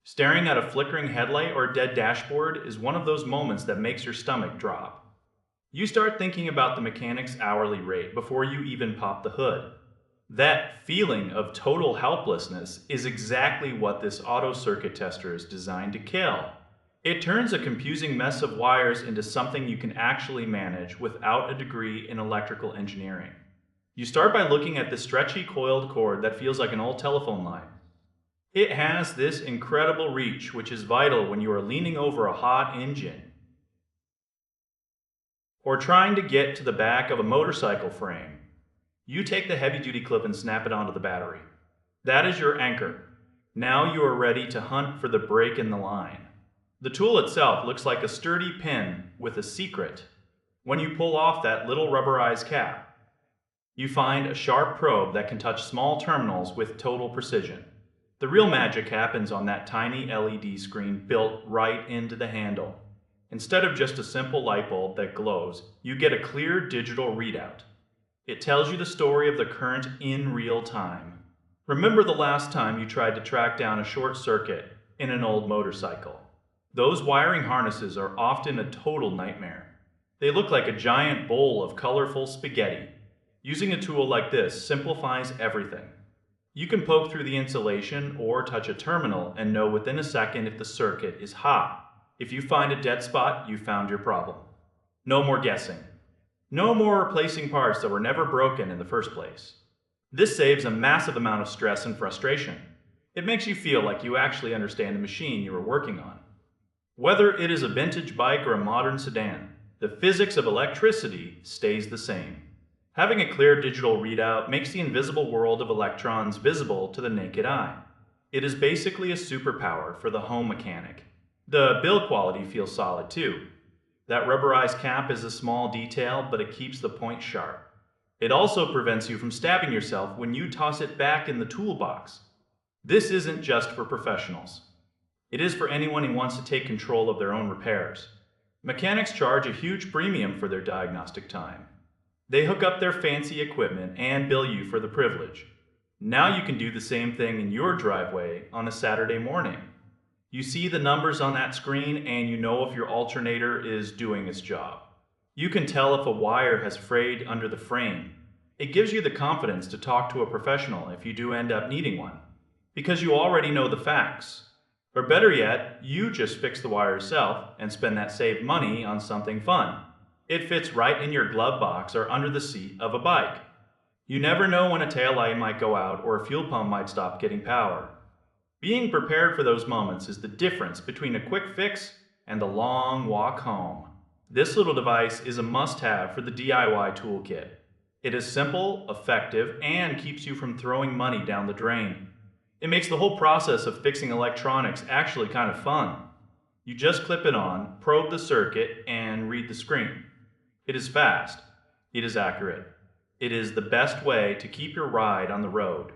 Staring at a flickering headlight or dead dashboard is one of those moments that makes your stomach drop. You start thinking about the mechanic's hourly rate before you even pop the hood. That feeling of total helplessness is exactly what this auto circuit tester is designed to kill. It turns a confusing mess of wires into something you can actually manage without a degree in electrical engineering. You start by looking at the stretchy coiled cord that feels like an old telephone line. It has this incredible reach, which is vital when you are leaning over a hot engine or trying to get to the back of a motorcycle frame. You take the heavy-duty clip and snap it onto the battery. That is your anchor. Now you are ready to hunt for the break in the line. The tool itself looks like a sturdy pin with a secret. When you pull off that little rubberized cap, you find a sharp probe that can touch small terminals with total precision. The real magic happens on that tiny LED screen built right into the handle. Instead of just a simple light bulb that glows, you get a clear digital readout. It tells you the story of the current in real time. Remember the last time you tried to track down a short circuit in an old motorcycle? Those wiring harnesses are often a total nightmare. They look like a giant bowl of colorful spaghetti. Using a tool like this simplifies everything. You can poke through the insulation or touch a terminal and know within a second if the circuit is hot. If you find a dead spot, you found your problem. No more guessing. No more replacing parts that were never broken in the first place. This saves a massive amount of stress and frustration. It makes you feel like you actually understand the machine you are working on. Whether it is a vintage bike or a modern sedan, the physics of electricity stays the same. Having a clear digital readout makes the invisible world of electrons visible to the naked eye. It is basically a superpower for the home mechanic. The build quality feels solid too. That rubberized cap is a small detail, but it keeps the point sharp. It also prevents you from stabbing yourself when you toss it back in the toolbox. This isn't just for professionals. It is for anyone who wants to take control of their own repairs. Mechanics charge a huge premium for their diagnostic time. They hook up their fancy equipment and bill you for the privilege. Now you can do the same thing in your driveway on a Saturday morning. You see the numbers on that screen and you know if your alternator is doing its job. You can tell if a wire has frayed under the frame. It gives you the confidence to talk to a professional if you do end up needing one, because you already know the facts. Or better yet, you just fix the wire yourself and spend that saved money on something fun. It fits right in your glove box or under the seat of a bike. You never know when a taillight might go out or a fuel pump might stop getting power. Being prepared for those moments is the difference between a quick fix and the long walk home. This little device is a must-have for the DIY toolkit. It is simple, effective, and keeps you from throwing money down the drain. It makes the whole process of fixing electronics actually kind of fun. You just clip it on, probe the circuit, and read the screen. It is fast. It is accurate. It is the best way to keep your ride on the road.